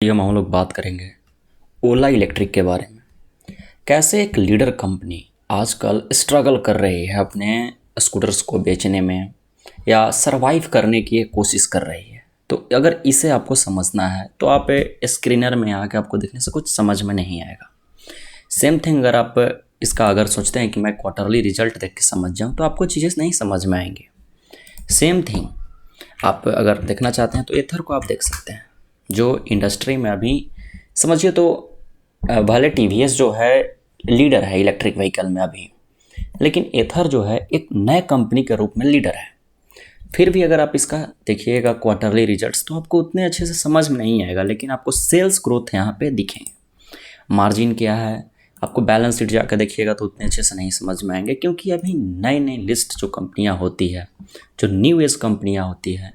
हम लोग बात करेंगे ओला इलेक्ट्रिक के बारे में। कैसे एक लीडर कंपनी आजकल स्ट्रगल कर रही है अपने स्कूटर्स को बेचने में या सरवाइव करने की कोशिश कर रही है। तो अगर इसे आपको समझना है तो आप स्क्रीनर में आके आपको देखने से कुछ समझ में नहीं आएगा। सेम थिंग अगर आप इसका अगर सोचते हैं कि मैं क्वार्टरली रिजल्ट देख के समझ जाऊं तो आपको चीज़ें नहीं समझ में आएंगी। सेम थिंग आप अगर देखना चाहते हैं तो एथर को आप देख सकते हैं, जो इंडस्ट्री में अभी समझिए तो भले टीवीएस जो है लीडर है इलेक्ट्रिक व्हीकल में अभी, लेकिन एथर जो है एक नए कंपनी के रूप में लीडर है। फिर भी अगर आप इसका देखिएगा क्वार्टरली रिजल्ट्स तो आपको उतने अच्छे से समझ में नहीं आएगा, लेकिन आपको सेल्स ग्रोथ यहाँ पे दिखेंगे। मार्जिन क्या है आपको बैलेंस शीट जाकर देखिएगा तो उतने अच्छे से नहीं समझ में आएंगे, क्योंकि अभी नई नई लिस्ट जो कंपनियाँ होती है, जो न्यू एज कंपनियाँ होती है,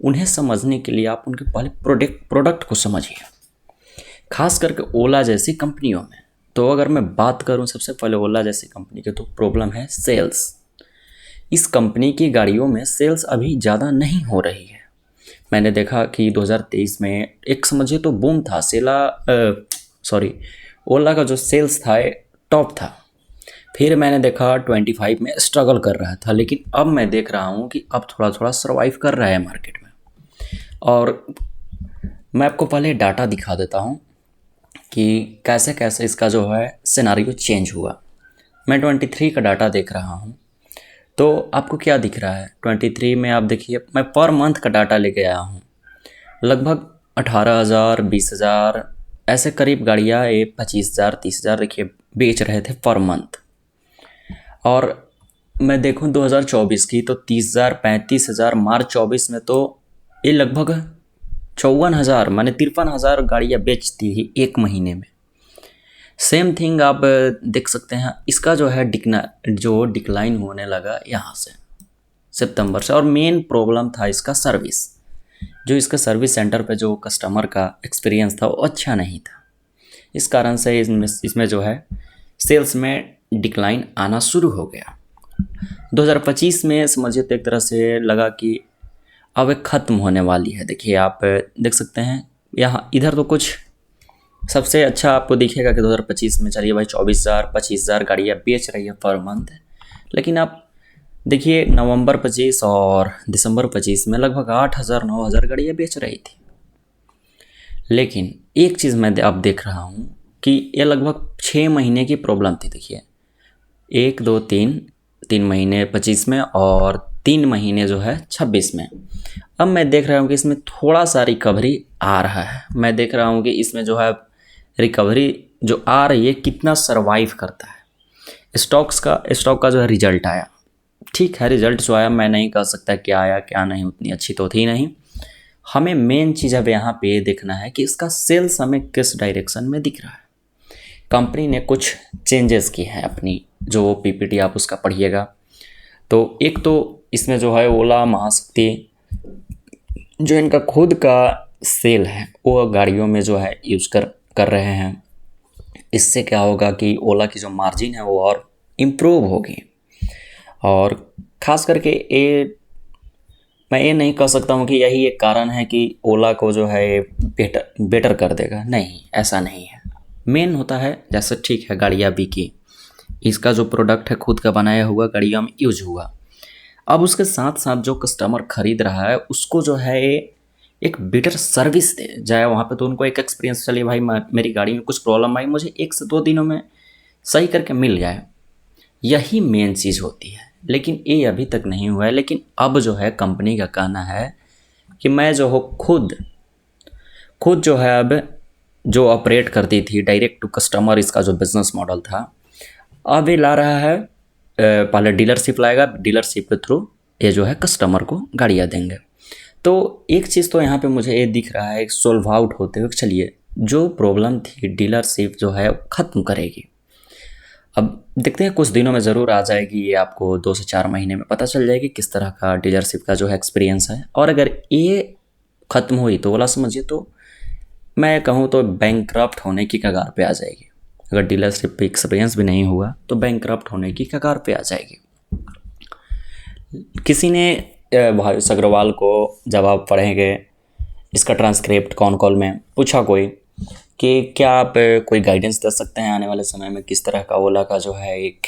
उन्हें समझने के लिए आप उनके पहले प्रोडक्ट को समझिए। खास करके ओला जैसी कंपनियों में तो अगर मैं बात करूं सबसे पहले ओला जैसी कंपनी की, तो प्रॉब्लम है सेल्स। इस कंपनी की गाड़ियों में सेल्स अभी ज़्यादा नहीं हो रही है। मैंने देखा कि 2023 में एक समझिए तो बूम था ओला का जो सेल्स था टॉप था। फिर मैंने देखा 25 में स्ट्रगल कर रहा था, लेकिन अब मैं देख रहा हूँ कि अब थोड़ा थोड़ा सर्वाइव कर रहा है मार्केट में। और मैं आपको पहले डाटा दिखा देता हूँ कि कैसे कैसे इसका जो है सिनारियो चेंज हुआ। मैं 23 का डाटा देख रहा हूँ, तो आपको क्या दिख रहा है 23 में? आप देखिए, मैं पर मंथ का डाटा लेके आया हूँ। लगभग 18,000 20,000 ऐसे करीब गाड़ियाँ 25,000 30,000 देखिए बेच रहे थे पर मंथ। और मैं देखूँ 2024 की तो 30,000 35,000, मार्च 24 में तो ये लगभग 54,000 माने 53,000 गाड़ियाँ बेचती थी एक महीने में। सेम थिंग आप देख सकते हैं, इसका जो है डिक्लाइन होने लगा यहाँ से सितंबर से। और मेन प्रॉब्लम था इसका सर्विस। जो इसका सर्विस सेंटर पे जो कस्टमर का एक्सपीरियंस था वो अच्छा नहीं था। इस कारण से इसमें जो है सेल्स में डिक्लाइन आना शुरू हो गया। 2025 में समझिए तो एक तरह से लगा कि अब एक ख़त्म होने वाली है। देखिए आप देख सकते हैं यहाँ इधर तो कुछ सबसे अच्छा आपको दिखेगा कि 2025 में चलिए भाई 24,000 25,000 गाड़ियाँ बेच रही है पर मंथ। लेकिन आप देखिए नवंबर 25 और दिसंबर 25 में लगभग 8,000 9,000 गाड़ियाँ बेच रही थी। लेकिन एक चीज़ मैं अब देख रहा हूँ कि ये लगभग 6 महीने की प्रॉब्लम थी। देखिए 1 2 3 महीने 25 में और 3 महीने जो है 26 में। अब मैं देख रहा हूँ कि इसमें थोड़ा सा रिकवरी आ रहा है। मैं देख रहा हूँ कि इसमें जो है रिकवरी जो आ रही है कितना सरवाइव करता है। स्टॉक का जो है रिजल्ट आया, ठीक है, रिजल्ट जो आया मैं नहीं कह सकता क्या आया क्या नहीं, उतनी अच्छी तो थी नहीं। हमें मेन चीज़ अब यहाँ पे देखना है कि इसका सेल्स हमें किस डायरेक्शन में दिख रहा है। कंपनी ने कुछ चेंजेस की हैं अपनी, जो पीपीटी आप उसका पढ़िएगा। तो एक तो इसमें जो है ओला महाशक्ति जो इनका खुद का सेल है वो गाड़ियों में जो है यूज कर रहे हैं। इससे क्या होगा कि ओला की जो मार्जिन है वो और इम्प्रूव होगी। और ख़ास करके मैं ये नहीं कह सकता हूँ कि यही एक कारण है कि ओला को जो है बेटर कर देगा, नहीं, ऐसा नहीं है। मेन होता है जैसे ठीक है गाड़ियाँ बिकी, इसका जो प्रोडक्ट है खुद का बनाया हुआ गाड़ियों में यूज हुआ। अब उसके साथ साथ जो कस्टमर खरीद रहा है उसको जो है एक बेटर सर्विस दे जाए वहाँ पे, तो उनको एक एक्सपीरियंस, चलिए भाई मेरी गाड़ी में कुछ प्रॉब्लम आई, मुझे 1 से 2 दिनों में सही करके मिल जाए। यही मेन चीज़ होती है, लेकिन ये अभी तक नहीं हुआ है। लेकिन अब जो है कंपनी का कहना है कि मैं जो हो खुद जो है अब जो ऑपरेट करती थी डायरेक्ट टू कस्टमर, इसका जो बिज़नेस मॉडल था अब ये ला रहा है। पहले डीलरशिप लाएगा, डीलरशिप के थ्रू ये जो है कस्टमर को गाड़ियाँ देंगे। तो एक चीज़ तो यहाँ पे मुझे ये दिख रहा है सोल्व आउट होते हुए, चलिए जो प्रॉब्लम थी डीलरशिप जो है ख़त्म करेगी। अब देखते हैं कुछ दिनों में ज़रूर आ जाएगी, ये आपको 2 से 4 महीने में पता चल जाएगी किस तरह का डीलरशिप का जो है एक्सपीरियंस है। और अगर ये ख़त्म हुई तो ओला समझिए तो मैं कहूँ तो बैंकक्रप्ट होने की कगार पे आ जाएगी। अगर डीलरशिप पे एक्सपीरियंस भी नहीं हुआ तो बैंकक्रप्ट होने की कगार पे आ जाएगी। किसी ने भावेश अग्रवाल को जब आप पढ़ेंगे इसका ट्रांसक्रिप्ट कॉन कॉल में पूछा कोई कि क्या आप कोई गाइडेंस दे सकते हैं आने वाले समय में किस तरह का ओला का जो है एक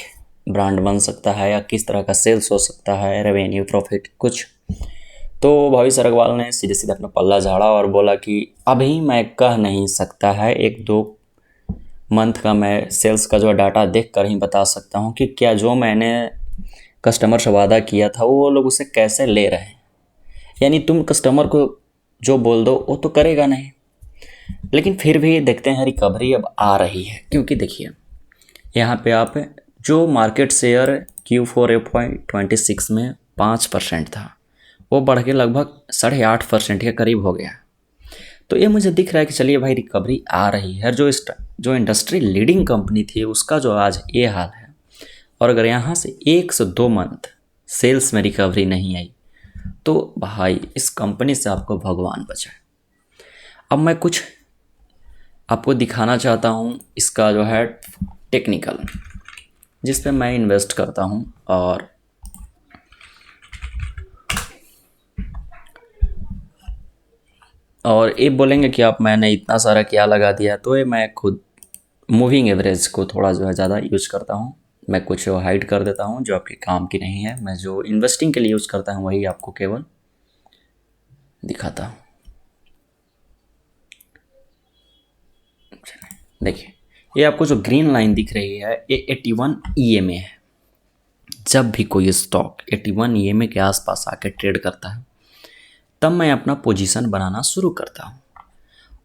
ब्रांड बन सकता है या किस तरह का सेल्स हो सकता है, रेवेन्यू, प्रॉफिट कुछ। तो भविष्य अग्रवाल ने सीधे सीधे अपना पल्ला झाड़ा और बोला कि अभी मैं कह नहीं सकता है, 1-2 मंथ का मैं सेल्स का जो डाटा देख कर ही बता सकता हूँ कि क्या जो मैंने कस्टमर से वादा किया था वो लोग उसे कैसे ले रहे हैं। यानी तुम कस्टमर को जो बोल दो वो तो करेगा नहीं, लेकिन फिर भी देखते हैं रिकवरी अब आ रही है। क्योंकि देखिए यहाँ पे आप जो मार्केट शेयर Q4 FY26 में 5% था वो बढ़ के लगभग 8.5% के करीब हो गया। तो ये मुझे दिख रहा है कि चलिए भाई रिकवरी आ रही है। जो इंडस्ट्री लीडिंग कंपनी थी उसका जो आज ये हाल है, और अगर यहाँ से 1 से 2 मंथ सेल्स में रिकवरी नहीं आई तो भाई इस कंपनी से आपको भगवान बचाए। अब मैं कुछ आपको दिखाना चाहता हूँ इसका जो है टेक्निकल, जिस पे मैं इन्वेस्ट करता हूँ। और ये बोलेंगे कि आप मैंने इतना सारा क्या लगा दिया, तो ये मैं खुद मूविंग एवरेज को थोड़ा जो है ज़्यादा यूज करता हूँ। मैं कुछ हाइड कर देता हूँ जो आपके काम की नहीं है। मैं जो इन्वेस्टिंग के लिए यूज़ करता हूँ वही आपको केवल दिखाता हूँ। देखिए ये आपको जो ग्रीन लाइन दिख रही है ये 81 EMA है। जब भी कोई स्टॉक 81 EMA के आसपास आके ट्रेड करता है तब मैं अपना पोजीशन बनाना शुरू करता हूँ,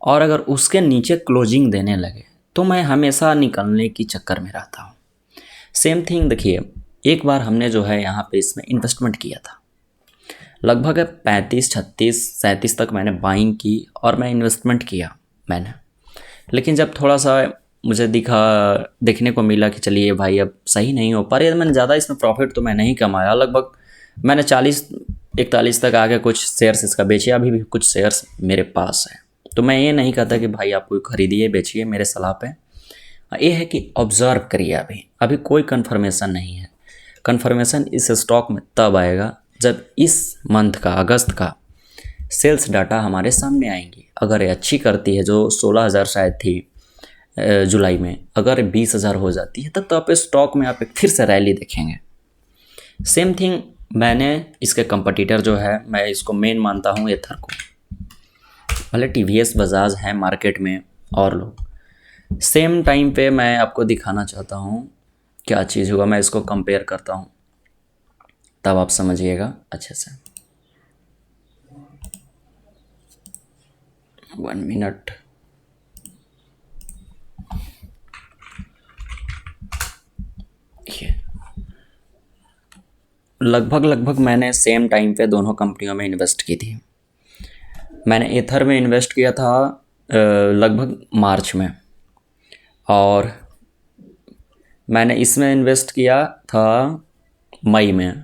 और अगर उसके नीचे क्लोजिंग देने लगे तो मैं हमेशा निकलने की चक्कर में रहता हूँ। सेम थिंग देखिए, एक बार हमने जो है यहाँ पे इसमें इन्वेस्टमेंट किया था, लगभग 35, 36, 37 तक मैंने बाइंग की और मैं इन्वेस्टमेंट किया मैंने। लेकिन जब थोड़ा सा मुझे देखने को मिला कि चलिए भाई अब सही नहीं हो पा रही है, मैंने ज़्यादा इसमें प्रॉफिट तो मैं नहीं कमाया। लगभग मैंने 40-41 तक आके कुछ शेयर्स इसका बेचे। अभी भी कुछ शेयर्स मेरे पास है। तो मैं ये नहीं कहता कि भाई आप कोई खरीदिए बेचिए, मेरे सलाह पे ये है कि ऑब्ज़र्व करिए। अभी कोई कन्फर्मेशन नहीं है। कन्फर्मेशन इस स्टॉक में तब आएगा जब इस मंथ का, अगस्त का सेल्स डाटा हमारे सामने आएंगी। अगर ये अच्छी करती है, जो 16,000 शायद थी जुलाई में, अगर 20,000 हो जाती है तब तो आप स्टॉक में आप एक फिर से रैली देखेंगे। सेम थिंग मैंने इसके कंपटीटर जो है, मैं इसको मेन मानता हूँ एथर को। भले TVS बजाज है मार्केट में और लोग, सेम टाइम पे मैं आपको दिखाना चाहता हूँ क्या चीज़ होगा। मैं इसको कंपेयर करता हूँ तब आप समझिएगा अच्छे से। 1 मिनट। लगभग मैंने सेम टाइम पे दोनों कंपनियों में इन्वेस्ट की थी। मैंने एथर में इन्वेस्ट किया था लगभग मार्च में, और मैंने इसमें इन्वेस्ट किया था मई में,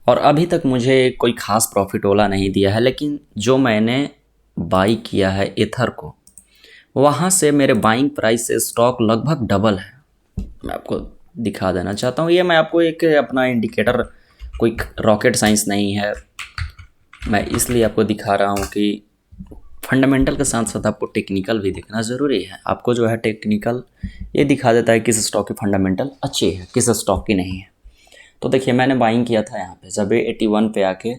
और अभी तक मुझे कोई ख़ास प्रॉफिट ओला नहीं दिया है। लेकिन जो मैंने बाई किया है एथर को, वहाँ से मेरे बाइंग प्राइस से स्टॉक लगभग डबल है। मैं आपको दिखा देना चाहता हूँ। ये मैं आपको एक अपना इंडिकेटर, कोई रॉकेट साइंस नहीं है, मैं इसलिए आपको दिखा रहा हूँ कि फंडामेंटल के साथ साथ आपको टेक्निकल भी देखना ज़रूरी है। आपको जो है टेक्निकल ये दिखा देता है किस स्टॉक की फंडामेंटल अच्छी है, किस स्टॉक की नहीं है। तो देखिए मैंने बाइंग किया था यहाँ पे, जब ये 81 पे आके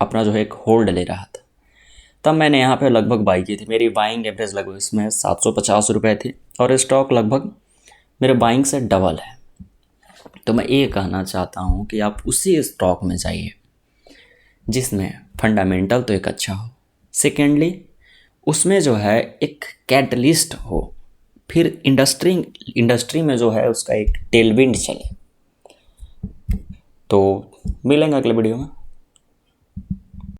अपना जो है एक होल्ड ले रहा था, तब मैंने यहाँ पे लगभग बाई की थी। मेरी बाइंग एवरेज लगभग इसमें 750 रुपये थी, और स्टॉक लगभग मेरे बाइंग से डबल है। तो मैं ये कहना चाहता हूँ कि आप उसी स्टॉक में जाइए जिसमें फंडामेंटल तो एक अच्छा हो, सेकेंडली उसमें जो है एक कैटलिस्ट हो, फिर इंडस्ट्री में जो है उसका एक टेलविंड चले। तो मिलेंगे अगले वीडियो में।